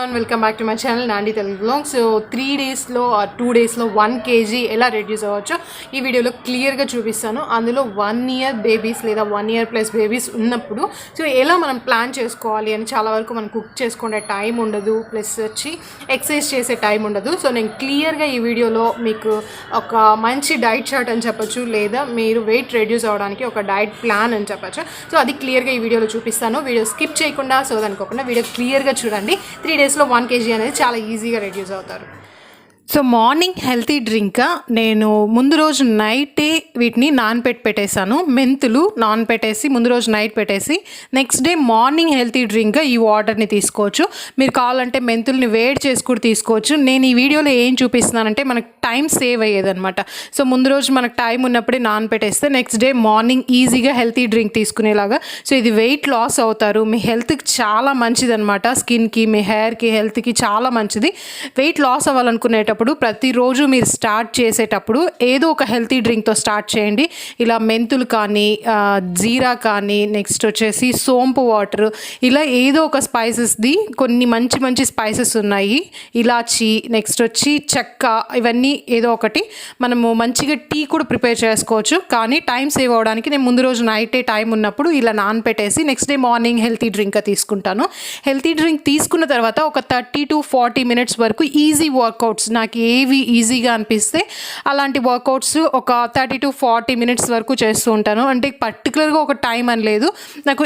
everyone, welcome back to my channel Nandy Telugu. So 3 days lo or 2 days lo 1 kg ఎలా reduce అవ్వచ్చో ఈ వీడియోలో క్లియర్గా చూపిస్తాను. అందులో 1 year బేబీస్ లేదా 1 year ప్లస్ బేబీస్ ఉన్నప్పుడు సో ఎలా మనం ప్లాన్ చేసుకోవాలి అని చాలా వరకు మనం కుక్ చేసుకునే టైం ఉండదు, ప్లస్ వచ్చి ఎక్సర్సైజ్ చేసే టైం ఉండదు. సో నేను క్లియర్గా ఈ వీడియోలో మీకు ఒక మంచి డైట్ చార్ట్ అని చెప్పచ్చు, లేదా మీరు వెయిట్ రెడ్యూస్ అవ్వడానికి ఒక డైట్ ప్లాన్ అని చెప్పచ్చు. సో అది క్లియర్గా ఈ వీడియోలో చూపిస్తాను. వీడియో స్కిప్ చేయకుండా సో అనుకోకుండా వీడియో క్లియర్గా చూడండి. 3 days లో 1 kg అనేది చాలా ఈజీగా రెడ్యూస్ అవుతారు. సో మార్నింగ్ హెల్తీ డ్రింక్ నేను ముందు రోజు నైటే వీటిని పెట్టేశాను. మెంతులు నానపెట్టేసి ముందు రోజు నైట్ పెట్టేసి next day morning healthy drink ఈ వాటర్ని తీసుకోవచ్చు. మీరు కావాలంటే మెంతుల్ని వేడి చేసి కూడా తీసుకోవచ్చు. నేను ఈ వీడియోలో ఏం చూపిస్తున్నానంటే మనకు టైం సేవ్ అయ్యేదన్నమాట. సో ముందు రోజు మనకు టైం ఉన్నప్పుడే నానపెట్టేస్తే నెక్స్ట్ డే మార్నింగ్ ఈజీగా హెల్తీ డ్రింక్ తీసుకునేలాగా. సో ఇది వెయిట్ లాస్ అవుతారు, మీ హెల్త్కి చాలా మంచిదన్నమాట. స్కిన్కి, మీ హెయిర్కి, హెల్త్కి చాలా మంచిది. వెయిట్ లాస్ అవ్వాలనుకునేటప్పుడు ప్రతిరోజు మీరు స్టార్ట్ చేసేటప్పుడు ఏదో ఒక హెల్తీ డ్రింక్తో స్టార్ట్ చేయండి. ఇలా మెంతులు కానీ, జీరా కానీ, నెక్స్ట్ వచ్చేసి సోంపు వాటర్, ఇలా ఏదో ఒక స్పైసెస్ది కొన్ని మంచి మంచి స్పైసెస్ ఉన్నాయి. ఇలాచి, నెక్స్ట్ వచ్చి చెక్క, ఇవన్నీ ఏదో ఒకటి మనము మంచిగా టీ కూడా ప్రిపేర్ చేసుకోవచ్చు. కానీ టైం సేవ్ అవ్వడానికి నేను ముందు రోజు నైటే టైం ఉన్నప్పుడు ఇలా నానపెట్టేసి next day morning healthy drink తీసుకుంటాను. హెల్తీ డ్రింక్ తీసుకున్న తర్వాత ఒక 30 to 40 minutes వరకు ఈజీ వర్కౌట్స్, నాకు ఏవి ఈజీగా అనిపిస్తే అలాంటి వర్కౌట్స్ ఒక 30 to 40 minutes వరకు చేస్తూ ఉంటాను. అంటే పర్టికులర్గా ఒక టైం అని లేదు, నాకు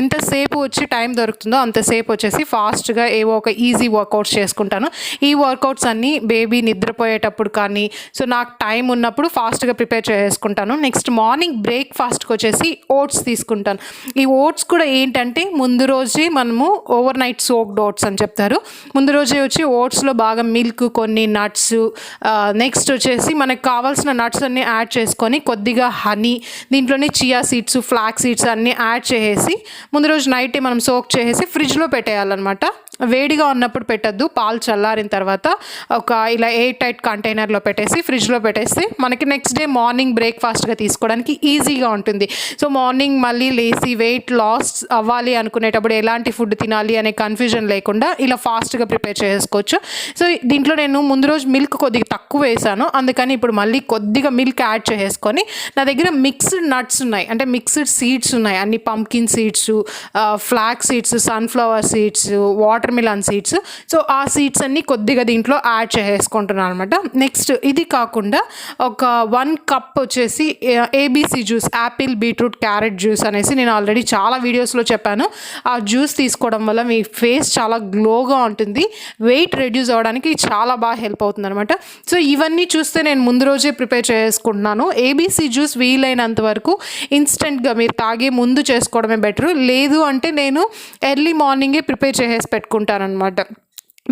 ఎంతసేపు వచ్చి టైం దొరుకుతుందో అంతసేపు వచ్చేసి ఫాస్ట్గా ఏవో ఒక ఈజీ వర్కౌట్స్ చేసుకుంటాను. ఈ వర్కౌట్స్ అన్నీ బేబీ నిద్రపోయేటప్పుడు కానీ, సో నాకు టైం ఉన్నప్పుడు ఫాస్ట్గా ప్రిపేర్ చేసుకుంటాను. నెక్స్ట్ మార్నింగ్ బ్రేక్ఫాస్ట్కి వచ్చేసి ఓట్స్ తీసుకుంటాను. ఈ ఓట్స్ కూడా ఏంటంటే ముందు రోజే మనము ఓవర్ నైట్ సోక్డ్ ఓట్స్ అని చెప్తారు. ముందు రోజే వచ్చి ఓట్స్లో బాగా మిల్క్, కొన్ని నట్స్, నెక్స్ట్ వచ్చేసి మనకు కావాల్సిన నట్స్ అన్నీ యాడ్ చేసుకొని కొద్దిగా హనీ, దీంట్లోనే చియా సీడ్స్, ఫ్లాక్ సీడ్స్ అన్నీ యాడ్ చేసేసి ముందు రోజు నైటే మనం సోక్ చేసేసి ఫ్రిడ్జ్లో పెట్టేయాలన్నమాట. వేడిగా ఉన్నప్పుడు పెట్టద్దు, పాలు చల్లారిన తర్వాత ఒక ఇలా ఎయిర్ టైట్ కంటైనర్లో పెట్టేసి ఫ్రిడ్జ్లో పెట్టేస్తే మనకి నెక్స్ట్ డే మార్నింగ్ బ్రేక్ఫాస్ట్గా తీసుకోవడానికి ఈజీగా ఉంటుంది. సో మార్నింగ్ మళ్ళీ లేసి వెయిట్ లాస్ అవ్వాలి అనుకునేటప్పుడు ఎలాంటి ఫుడ్ తినాలి అనే కన్ఫ్యూజన్ లేకుండా ఇలా ఫాస్ట్గా ప్రిపేర్ చేసుకోవచ్చు. సో దీంట్లో నేను ముందు రోజు మిల్క్ కొద్దిగా తక్కువ వేసాను, అందుకని ఇప్పుడు మళ్ళీ కొద్దిగా మిల్క్ యాడ్ చేసుకొని నా దగ్గర మిక్స్డ్ నట్స్ ఉన్నాయి, అంటే మిక్స్డ్ సీడ్స్ ఉన్నాయి. అన్ని pumpkin seeds, flax seeds, sunflower seeds, watermelon seeds. So ఆ సీడ్స్ అన్ని కొద్దిగా దీంట్లో యాడ్ చేసుకుంటున్నాను అనమాట. నెక్స్ట్ ఇది కాకుండా ఒక 1 cup వచ్చేసి ABC juice, Apple, beetroot, carrot juice అనేసి నేను ఆల్రెడీ చాలా వీడియోస్లో చెప్పాను. ఆ జ్యూస్ తీసుకోవడం వల్ల మీ ఫేస్ చాలా గ్లోగా ఉంటుంది, వెయిట్ రెడ్యూస్ అవ్వడానికి చాలా బాగా హెల్ప్ అవుతుంది అనమాట. సో ఇవన్నీ చూస్తే నేను ముందు రోజే ప్రిపేర్ చేసుకుంటున్నాను. ఏబీసీ జ్యూస్ వీలైనంత వరకు ఇన్స్టెంట్గా మీరు తాగే ముందు చేసుకోవడమే బెటర్. లేదు అంటే నేను ఎర్లీ మార్నింగే ప్రిపేర్ చేసేసి పెట్టుకుంటానమాట.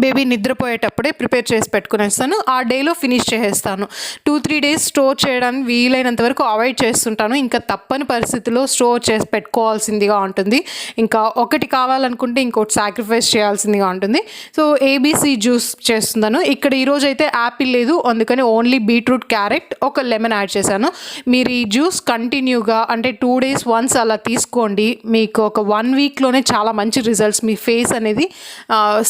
బేబీ నిద్రపోయేటప్పుడే ప్రిపేర్ చేసి పెట్టుకునేస్తాను, ఆ డేలో ఫినిష్ చేసేస్తాను. 2-3 days స్టోర్ చేయడానికి వీలైనంత వరకు అవాయిడ్ చేస్తుంటాను. ఇంకా తప్పని పరిస్థితిలో స్టోర్ చేసి పెట్టుకోవాల్సిందిగా ఉంటుంది. ఇంకా ఒకటి కావాలనుకుంటే ఇంకోటి సాక్రిఫైస్ చేయాల్సిందిగా ఉంటుంది. సో ఏబీసీ జ్యూస్ చేస్తున్నాను. ఇక్కడ ఈరోజు అయితే యాపిల్ లేదు, అందుకని ఓన్లీ బీట్రూట్, క్యారెట్, ఒక లెమన్ యాడ్ చేశాను. మీరు ఈ జ్యూస్ కంటిన్యూగా అంటే 2 days వన్స్ అలా తీసుకోండి. మీకు ఒక 1 weekలోనే చాలా మంచి రిజల్ట్స్, మీ ఫేస్ అనేది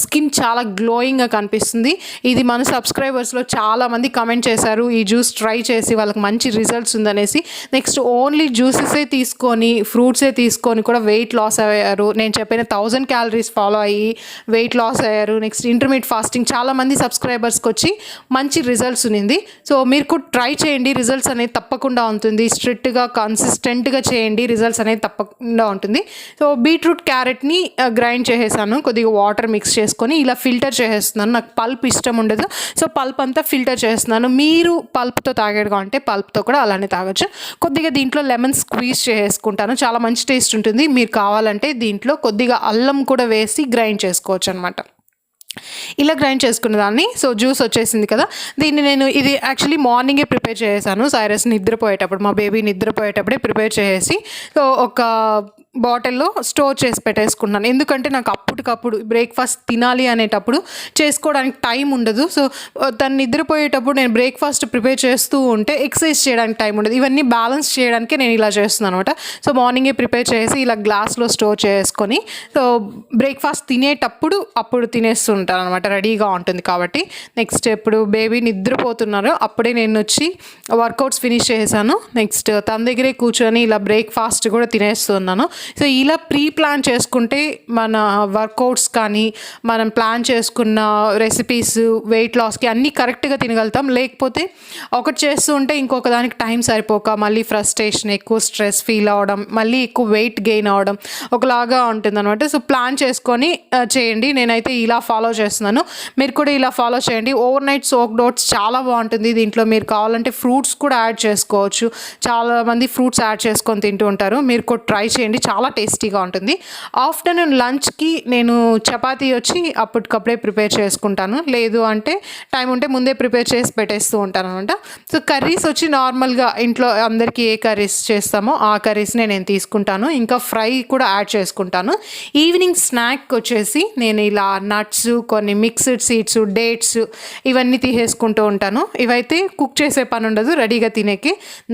స్కిన్ చాలా గ్లోయింగ్గా కనిపిస్తుంది. ఇది మన సబ్స్క్రైబర్స్లో చాలామంది కమెంట్ చేశారు ఈ జ్యూస్ ట్రై చేసి వాళ్ళకి మంచి రిజల్ట్స్ ఉందనేసి. నెక్స్ట్ ఓన్లీ జ్యూసెసే తీసుకొని, ఫ్రూట్సే తీసుకొని కూడా వెయిట్ లాస్ అయ్యారు. నేను చెప్పిన 1000 calories ఫాలో అయ్యి వెయిట్ లాస్ అయ్యారు. నెక్స్ట్ ఇంటర్మీడియట్ ఫాస్టింగ్ చాలామంది సబ్స్క్రైబర్స్కి వచ్చి మంచి రిజల్ట్స్ ఉంది. సో మీరు కూడా ట్రై చేయండి, రిజల్ట్స్ అనేది తప్పకుండా ఉంటుంది. స్ట్రిక్ట్గా కన్సిస్టెంట్గా చేయండి, రిజల్ట్స్ అనేది తప్పకుండా ఉంటుంది. సో బీట్రూట్, క్యారెట్ని గ్రైండ్ చేసేసాను, కొద్దిగా వాటర్ మిక్స్ చేసుకొని ఇలా ఫిల్టర్ చేసేస్తున్నాను. నాకు పల్ప్ ఇష్టం ఉండదు, సో పల్ప్ అంతా ఫిల్టర్ చేస్తున్నాను. మీరు పల్ప్తో తాగేడుగా అంటే పల్ప్తో కూడా అలానే తాగొచ్చు. కొద్దిగా దీంట్లో లెమన్ స్క్వీజ్ చేసుకుంటాను, చాలా మంచి టేస్ట్ ఉంటుంది. మీరు కావాలంటే దీంట్లో కొద్దిగా అల్లం కూడా వేసి గ్రైండ్ చేసుకోవచ్చు అనమాట. ఇలా గ్రైండ్ చేసుకున్న దాన్ని, సో జ్యూస్ వచ్చేసింది కదా, దీన్ని నేను ఇది యాక్చువల్లీ మార్నింగే ప్రిపేర్ చేసేసాను. సైరస్ నిద్రపోయేటప్పుడు, మా బేబీ నిద్రపోయేటప్పుడే ప్రిపేర్ చేసేసి, సో ఒక బాటిల్లో స్టోర్ చేసి పెట్టేసుకుంటున్నాను. ఎందుకంటే నాకు అప్పటికప్పుడు బ్రేక్ఫాస్ట్ తినాలి అనేటప్పుడు చేసుకోవడానికి టైం ఉండదు. సో తను నిద్రపోయేటప్పుడు నేను బ్రేక్ఫాస్ట్ ప్రిపేర్ చేస్తూ ఉంటే ఎక్సర్సైజ్ చేయడానికి టైం ఉండదు. ఇవన్నీ బ్యాలెన్స్ చేయడానికే నేను ఇలా చేస్తున్నాను అనమాట. సో మార్నింగే ప్రిపేర్ చేసి ఇలా గ్లాస్లో స్టోర్ చేసుకొని సో బ్రేక్ఫాస్ట్ తినేటప్పుడు అప్పుడు తినేస్తుంటాను అనమాట, రెడీగా ఉంటుంది కాబట్టి. నెక్స్ట్ ఇప్పుడు బేబీ నిద్రపోతున్నారు, అప్పుడే నేను వచ్చి వర్కౌట్స్ ఫినిష్ చేశాను. నెక్స్ట్ తన దగ్గరే కూర్చొని ఇలా బ్రేక్ఫాస్ట్ కూడా తినేస్తున్నాను. సో ఇలా ప్రీ ప్లాన్ చేసుకుంటే మన వర్కౌట్స్ కానీ మనం ప్లాన్ చేసుకున్న రెసిపీస్ వెయిట్ లాస్కి అన్నీ కరెక్ట్గా తినగలుగుతాం. లేకపోతే ఒకటి చేస్తూ ఉంటే ఇంకొక దానికి టైం సరిపోక మళ్ళీ ఫ్రస్ట్రేషన్, ఎక్కువ స్ట్రెస్ ఫీల్ అవ్వడం, మళ్ళీ ఎక్కువ వెయిట్ గెయిన్ అవ్వడం ఒకలాగా ఉంటుంది అనమాట. సో ప్లాన్ చేసుకొని చేయండి. నేనైతే ఇలా ఫాలో చేస్తున్నాను, మీరు కూడా ఇలా ఫాలో చేయండి. ఓవర్ నైట్ సోక్డ్ ఓట్స్ చాలా బాగుంటుంది. దీంట్లో మీరు కావాలంటే ఫ్రూట్స్ కూడా యాడ్ చేసుకోవచ్చు. చాలామంది ఫ్రూట్స్ యాడ్ చేసుకొని తింటూ ఉంటారు, మీరు కూడా ట్రై చేయండి, చాలా టేస్టీగా ఉంటుంది. ఆఫ్టర్నూన్ లంచ్కి నేను చపాతీ వచ్చి అప్పటికప్పుడే ప్రిపేర్ చేసుకుంటాను, లేదు అంటే టైం ఉంటే ముందే ప్రిపేర్ చేసి పెట్టేస్తూ ఉంటాను అనమాట. సో కర్రీస్ వచ్చి నార్మల్గా ఇంట్లో అందరికీ ఏ కర్రీస్ చేస్తామో ఆ కర్రీస్నే నేను తీసుకుంటాను, ఇంకా ఫ్రై కూడా యాడ్ చేసుకుంటాను. ఈవినింగ్ స్నాక్ వచ్చేసి నేను ఇలా నట్స్, కొన్ని మిక్స్డ్ సీడ్స్, డేట్స్ ఇవన్నీ తీసేసుకుంటూ ఉంటాను. ఇవైతే కుక్ చేసే పని ఉండదు, రెడీగా తినేకి.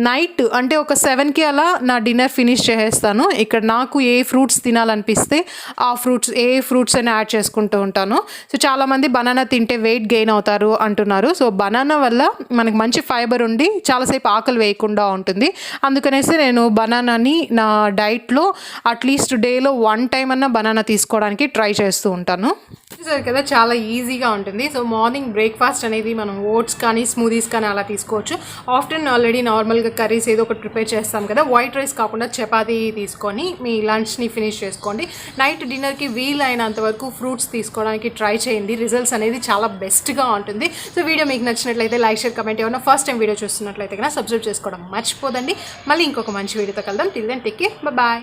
నైట్ అంటే ఒక 7కి అలా నా డిన్నర్ ఫినిష్ చేసేస్తాను. ఇక్కడ నాకు ఏ ఫ్రూట్స్ తినాలనిపిస్తే ఆ ఫ్రూట్స్ అని యాడ్ చేసుకుంటూ ఉంటాను. సో చాలామంది బనానా తింటే వెయిట్ గెయిన్ అవుతారు అంటున్నారు. సో బనానా వల్ల మనకు మంచి ఫైబర్ ఉండి చాలాసేపు ఆకలి వేయకుండా ఉంటుంది. అందుకనేసి నేను బనానాని నా డైట్లో అట్లీస్ట్ డేలో 1 టైం అన్నా బనానా తీసుకోవడానికి ట్రై చేస్తూ ఉంటాను. చూసారు కదా, చాలా ఈజీగా ఉంటుంది. సో మార్నింగ్ బ్రేక్ఫాస్ట్ అనేది మనం ఓట్స్ కానీ స్మూదీస్ కానీ అలా తీసుకోవచ్చు. ఆఫ్టర్నూన్ ఆల్రెడీ నార్మల్గా కర్రీస్ ఏదో ఒకటి ప్రిపేర్ చేస్తాం కదా, వైట్ రైస్ కాకుండా చపాతీ తీసుకొని మీ లంచ్ని ఫినిష్ చేసుకోండి. నైట్ డిన్నర్కి వీలైనంత వరకు ఫ్రూట్స్ తీసుకోవడానికి ట్రై చేయండి, రిజల్ట్స్ అనేది చాలా బెస్ట్గా ఉంటుంది. సో వీడియో మీకు నచ్చినట్లయితే లైక్, షేర్, కమెంట్. ఏమన్నా ఫస్ట్ టైం వీడియో చూస్తున్నట్లయితే కన్నా సబ్స్క్రైబ్ చేసుకోవడం మర్చిపోదండి. మళ్ళీ ఇంకొక మంచి వీడియోతో కలుద్దాం. Till then take care, bye.